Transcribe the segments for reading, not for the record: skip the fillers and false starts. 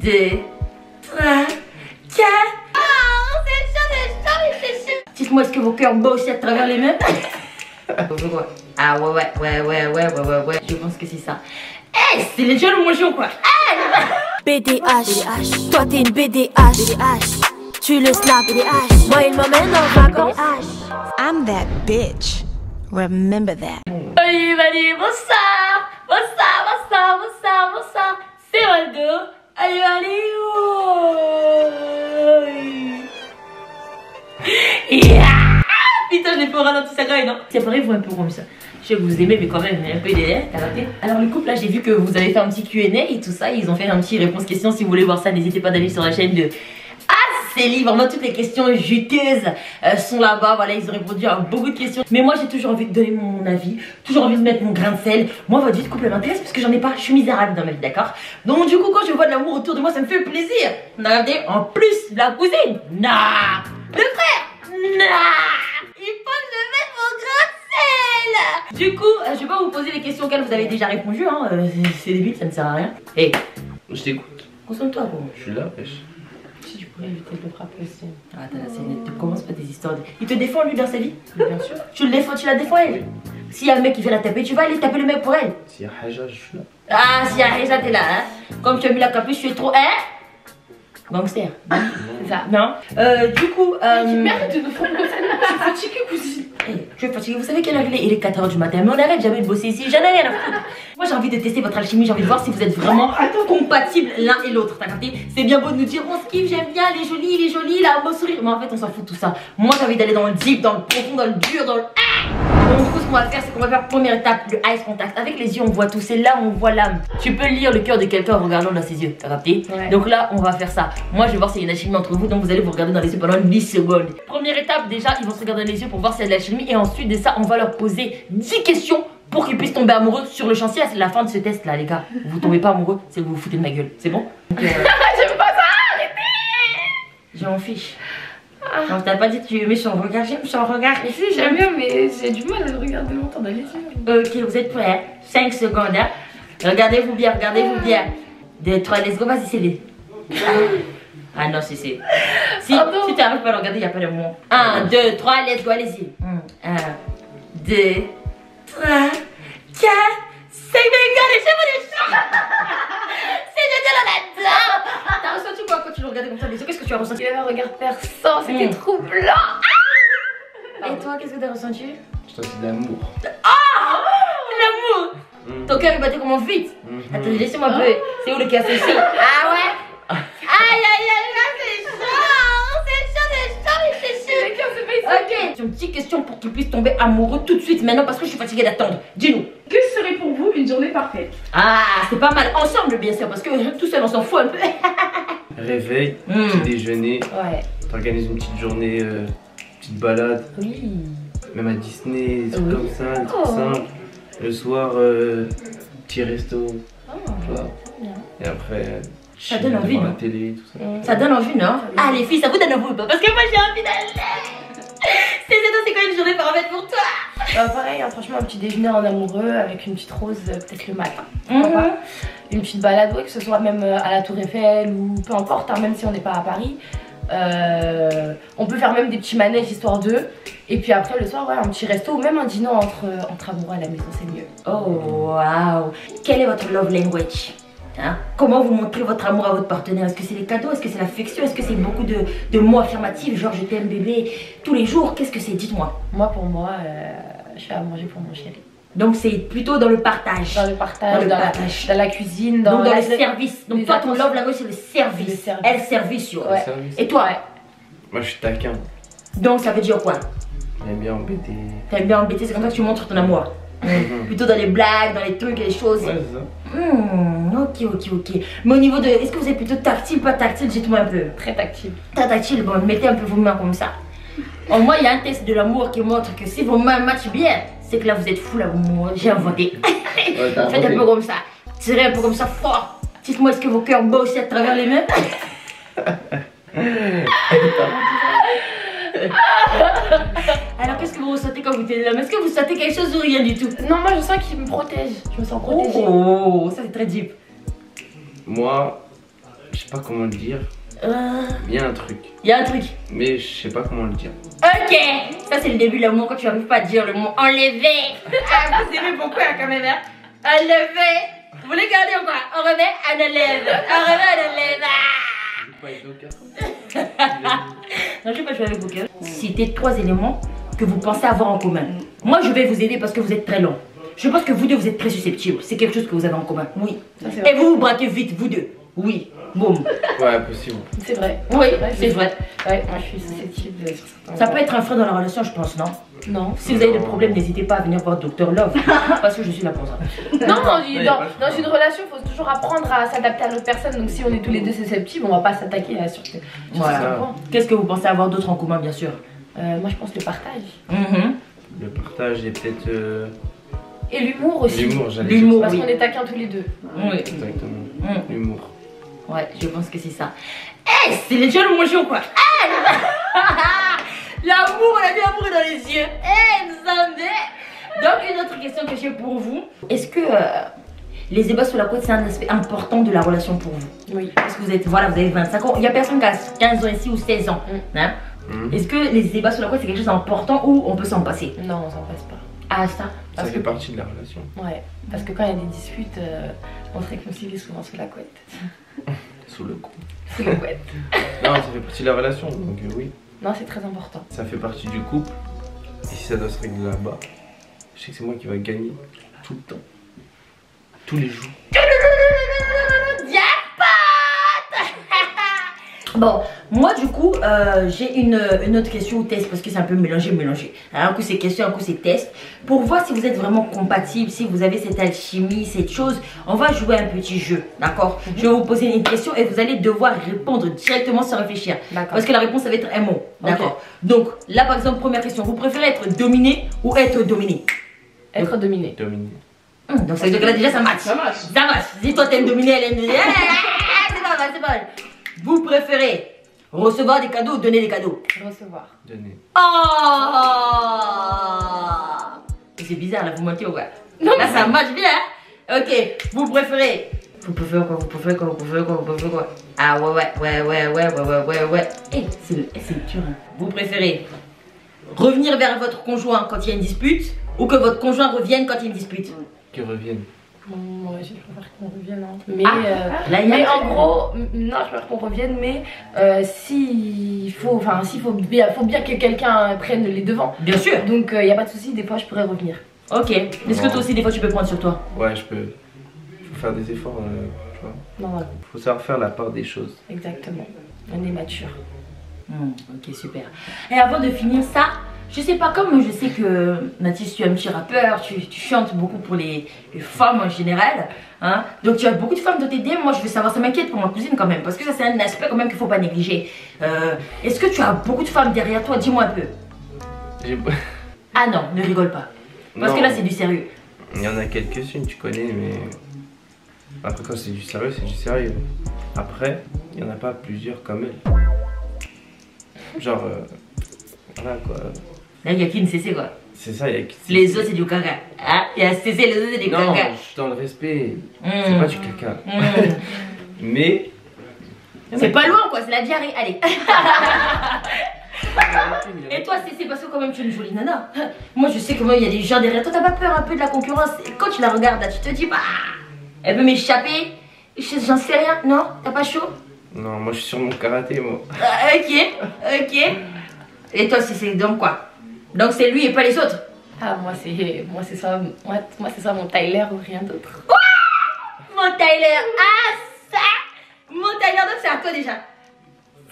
2, 3, 4. Oh, c'est chaud. Dites-moi, est-ce que vos cœurs battent aussi à travers les mains? Ah ouais. Je pense que c'est ça. Hey, c'est les jeunes mojo quoi. Hey. BDH, toi t'es une BDH. Tu le snap, BDH. Moi il m'emmène en vacances. I'm that bitch. Remember that. Allez, bonsoir. C'est Waldo. Allez. Yeah. Putain, je l'ai fait au ralenti, ça graille, non? C'est pareil, vous un peu comme ça. Je sais que vous aimez, mais quand même, un peu des t'as raté. Alors, le couple, là, j'ai vu que vous avez fait un petit Q&A et tout ça. Ils ont fait un petit réponse-question. Si vous voulez voir ça, n'hésitez pas d'aller sur la chaîne de Célie. Vraiment, toutes les questions juteuses sont là-bas. Voilà, ils ont répondu à beaucoup de questions. Mais moi, j'ai toujours envie de donner mon avis. Toujours envie de mettre mon grain de sel. Moi, votre vie de couple m'intéresse parce que j'en ai pas. Je suis misérable dans ma vie, d'accord? Donc, du coup, quand je vois de l'amour autour de moi, ça me fait plaisir. Regardez, en plus, la cousine, nah. Le frère, nah. Il faut que je mette mon grain de sel. Du coup, je vais pas vous poser les questions auxquelles vous avez déjà répondu, hein. C'est débile, ça ne sert à rien. Hey, je t'écoute. concentre-toi pour moi. Je suis là, pêche. Si tu pourrais éviter de le frapper aussi. Ah, tu commences pas des histoires. Il te défend lui dans sa vie? Bien sûr. Tu la défends elle? S'il y a un mec qui vient la taper, tu vas aller taper le mec pour elle? S'il y a Haja, je suis là. Ah, s'il y a Haja, t'es là, hein? Comme tu as mis la capuche, tu es trop, hein? Gangster. C'est ça, non? Du coup, Merde de nous faire comme ça. Je suis fatiguée, cousine. Hey, je suis fatiguée, vous savez quelle heure il est 4 h du matin, mais on arrête jamais de bosser ici, j'en ai rien à foutre. Moi j'ai envie de tester votre alchimie, j'ai envie de voir si vous êtes vraiment compatibles l'un et l'autre, t'as capté? C'est bien beau de nous dire on se kiffe, j'aime bien, il est joli, il a un beau sourire, mais en fait on s'en fout de tout ça. Moi j'ai envie d'aller dans le deep, dans le profond, dans le dur, dans le... Donc du coup ce qu'on va faire, c'est qu'on va faire première étape, le eye contact. Avec les yeux on voit tout, c'est là où on voit l'âme. Tu peux lire le cœur de quelqu'un en regardant dans ses yeux, t'as capté? Ouais. Donc là on va faire ça. Moi je vais voir s'il y a une alchimie entre vous, donc vous allez vous regarder dans les yeux pendant 10 secondes. Première étape déjà, ils vont se regarder dans les yeux pour voir s'il y a de l'alchimie et ensuite de ça on va leur poser 10 questions pour qu'ils puissent tomber amoureux sur le chantier. C'est la fin de ce test là les gars. Vous tombez pas amoureux, c'est que vous vous foutez de ma gueule, c'est bon? J'aime pas ça, arrêtez. Je m'en fiche. Genre t'as pas dit que tu aimais son regard, j'aime son regard. Mais si j'aime bien, mais j'ai du mal à le regarder longtemps dans les yeux. Ok, vous êtes prêts, 5 secondes, hein. Regardez-vous bien, 2, 3, let's go, vas-y c'est les. Ah non, si tu arrives pas à le regarder, il n'y a pas de moment. 1, 2, 3, let's go, allez-y. 1, 2, 3, 4, 5, regardez, c'est bon les gens. C'est de là-dedans. T'as ressenti quoi quand tu le regardais comme ça? Qu'est-ce que tu as ressenti? Il avait un regard perçant, c'était troublant. Et toi, qu'est-ce que t'as ressenti? Je t'en de l'amour. Ah, l'amour. Ton cœur il battait comment vite? Attendez, laissez-moi un peu. C'est où le cœur? C'est ici. Ah ouais? Aïe, là c'est chaud. Ok, j'ai une petite question pour qu'ils puissent tomber amoureux tout de suite maintenant parce que je suis fatiguée d'attendre. Dis-nous. Que serait pour vous une journée parfaite? Ah, c'est pas mal. Ensemble, bien sûr, parce que tout seul, on s'en fout un peu. Réveil, petit déjeuner. Ouais. T'organises une petite journée, petite balade. Oui. Même à Disney, des trucs comme ça, des trucs simples. Le soir, petit resto. Tu vois. Et après, ça donne envie, devant non? la télé, tout ça. Ça donne envie, non? Ah, les filles, ça vous donne envie ou pas? Parce que moi, j'ai envie d'aller. C'est quoi une journée parfaite pour toi? Bah pareil, hein, franchement un petit déjeuner en amoureux avec une petite rose peut-être le matin. Une petite balade, ouais, que ce soit même à la Tour Eiffel ou peu importe, hein, même si on n'est pas à Paris. On peut faire même des petits manèges histoire d'eux. Et puis après le soir, ouais, un petit resto ou même un dîner entre amoureux à la maison, c'est mieux. Oh waouh! Quel est votre love language? Hein? Comment vous montrez votre amour à votre partenaire? Est-ce que c'est les cadeaux? Est-ce que c'est l'affection? Est-ce que c'est beaucoup de mots affirmatifs, genre je t'aime bébé, tous les jours? Qu'est-ce que c'est? Dites-moi. Moi pour moi, je fais à manger pour mon chéri. Donc c'est plutôt dans le partage. Dans le partage, dans la cuisine, donc dans le service. Donc toi ton love language c'est le service. Elle service, ouais. Et toi? Moi je suis taquin. Donc ça veut dire quoi? J'aime bien embêter. T'aimes bien embêter, c'est comme ça que tu montres ton amour. Plutôt dans les blagues, dans les trucs et les choses. Ouais, c'est ça. Ok. Mais au niveau de... Est-ce que vous êtes plutôt tactile, pas tactile? Dites-moi un peu. Très tactile. Très tactile, bon, mettez un peu vos mains comme ça. En moi, il y a un test de l'amour qui montre que si vos mains matchent bien, c'est que là vous êtes fou l'amour. J'ai inventé. Ouais, faites un peu comme ça. Tirez un peu comme ça fort. Dites-moi, est-ce que vos cœurs battent aussi à travers les mains? Alors qu'est-ce que vous ressentez quand vous tenez l'homme? Est-ce que vous sentez quelque chose ou rien du tout? Non, moi je sens qu'il me protège. Je me sens protégée. Oh, ça c'est très deep. Moi, je pas comment le dire. Il y a un truc. Il y a un truc. Mais je sais pas comment le dire. Ok, ça c'est le début de l'amour quand tu n'arrives pas à dire le mot enlever. Ah, vous aimez beaucoup quand même, hein. Enlever. Vous voulez garder ou quoi? On remet, on enlève. On remet, on enlève. Non, je vais pas jouer avec Boker. Citez 3 éléments que vous pensez avoir en commun. Moi, je vais vous aider parce que vous êtes très long. Je pense que vous deux, vous êtes très susceptibles. C'est quelque chose que vous avez en commun. Oui. Et vous vous braquez vite, vous deux. Oui. Boum. Ouais, possible. C'est vrai. Oui, c'est vrai. Ouais, moi je suis susceptible sur certains. Ça peut être un frein dans la relation, je pense, non? Non. Si vous avez des problèmes, n'hésitez pas à venir voir Dr Love. Parce que je suis là pour ça. Non, dans une relation, il faut toujours apprendre à s'adapter à l'autre personne. Donc si on est tous les deux susceptibles, on va pas s'attaquer à sur Voilà. Qu'est-ce que vous pensez avoir d'autre en commun, bien sûr? Moi je pense le partage. Le partage et peut-être. Et l'humour aussi. L'humour, j'allais L'humour, dire Parce oui. qu'on est taquins tous les deux. Oui. Exactement. L'humour. Ouais, je pense que c'est ça. Eh, c'est les jeunes motions quoi. L'amour, on a dit l'amour dans les yeux. Eh, nous sommes des... Donc, une autre question que j'ai pour vous. Est-ce que les ébats sur la côte, c'est un aspect important de la relation pour vous? Oui. Parce que vous êtes, voilà, vous avez 25 ans. Il n'y a personne qui a 15 ans ici ou 16 ans. Hein? Est-ce que les ébats sur la côte, c'est quelque chose d'important ou on peut s'en passer? Non, on s'en passe pas. Ah, ça? Ça fait partie de la relation. Ouais. Parce que quand il y a des disputes, on se réconcilie souvent sous la couette. Sous le coup. Sous la couette. Non, ça fait partie de la relation, donc oui. Non, c'est très important. Ça fait partie du couple. Et si ça doit se régler là-bas, je sais que c'est moi qui va gagner tout le temps. Tous les jours. Bon, moi du coup, j'ai une autre question ou test parce que c'est un peu mélangé. Un coup c'est question, un coup c'est test. Pour voir si vous êtes vraiment compatibles, si vous avez cette alchimie, cette chose, on va jouer un petit jeu, d'accord? Je vais vous poser une question et vous allez devoir répondre directement sans réfléchir. Parce que la réponse ça va être un mot, d'accord? Donc là par exemple, première question, vous préférez être dominé ou être dominé? Être dominé. Dominé. Donc ça veut dire que là déjà ça match. Ça match. Si toi t'aimes dominer, elle aime dominer. C'est pas mal, c'est pas mal. Vous préférez recevoir des cadeaux ou donner des cadeaux? Recevoir. Donner. Oh! C'est bizarre là, vous mentez ou quoi? Non, là ça marche bien. Ok, vous préférez. Vous préférez quoi? Ah ouais. Eh, c'est dur. Hein. Vous préférez revenir vers votre conjoint quand il y a une dispute ou que votre conjoint revienne quand il y a une dispute? Que reviennent. Moi je préfère qu'on revienne. Hein. Mais, mais en gros, non, je préfère qu'on revienne, mais s'il faut bien que quelqu'un prenne les devants. Bien sûr. Donc il n'y a pas de souci, des fois je pourrais revenir. Ok. Est-ce que toi aussi des fois tu peux prendre sur toi? Ouais, je peux. Faut faire des efforts, tu vois. Non, Faut savoir faire la part des choses. exactement. On est mature. Ok, super. Et avant de finir ça, je sais pas, comme je sais que Mathis, tu es un petit rappeur, tu chantes beaucoup pour les femmes en général, hein, donc tu as beaucoup de femmes dans tes DM. Moi je veux savoir, ça m'inquiète pour ma cousine quand même, parce que ça c'est un aspect quand même qu'il faut pas négliger. Est-ce que tu as beaucoup de femmes derrière toi? Dis-moi un peu. Ah non, ne rigole pas, parce que là c'est du sérieux. Il y en a quelques-unes, tu connais, mais après quand c'est du sérieux, c'est du sérieux. Après, il y en a pas plusieurs comme elle. Genre, voilà quoi. Là il y a qui une CC quoi. C'est ça, il y a Les autres c'est du caca. Ah, il y a CC, les autres c'est du caca. Non, je suis dans le respect. C'est pas du caca. Mais. C'est pas loin quoi, c'est la diarrhée. Allez. Et toi c'est parce que quand même tu es une jolie nana. Moi je sais que moi il y a des gens derrière toi, t'as pas peur un peu de la concurrence? Et quand tu la regardes là, tu te dis bah elle peut m'échapper. J'en sais rien, non? T'as pas chaud? Non, moi je suis sur mon karaté moi. Ok. Et toi c'est donc quoi? Donc c'est lui et pas les autres? Ah moi c'est ça mon Tyler ou rien d'autre. Mon Tyler, ah ça! Mon Tyler donc c'est à toi déjà.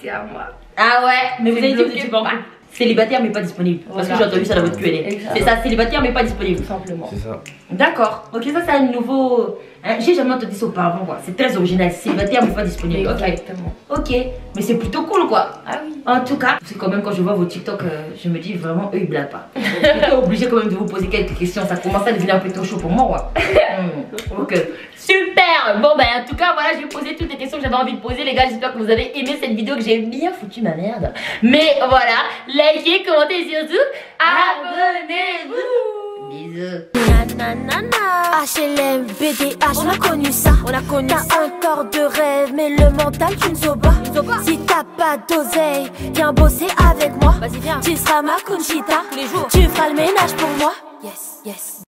C'est à moi. Ah ouais, mais vous avez dit que vous bloqué étiez pas en couple. Célibataire mais pas disponible. Parce que Voilà. j'ai entendu ça dans votre Q&A. C'est ça, célibataire mais pas disponible. Tout simplement. C'est ça. D'accord, ok, ça c'est un nouveau. Hein, j'ai jamais entendu ça auparavant quoi. C'est très original, célibataire mais pas disponible. Ok. Exactement. Ok, mais c'est plutôt cool quoi. Ah oui. En tout cas, c'est quand même quand je vois vos TikTok, je me dis vraiment eux ils blaguent pas. J'étais obligée quand même de vous poser quelques questions, ça commence à devenir un peu trop chaud pour moi quoi. Ok, super. Bon ben en tout cas voilà, j'ai posé toutes les questions que j'avais envie de poser les gars. J'espère que vous avez aimé cette vidéo, que j'ai bien foutu ma merde. Mais voilà, likez, commentez et surtout abonnez-vous. Bisous. HLM, BDH, on a connu ça. T'as un corps de rêve, mais le mental tu ne sauves pas. Si t'as pas d'oseille, viens bosser avec moi. Tu seras ma Conchita, tu feras le ménage pour moi. Yes, yes.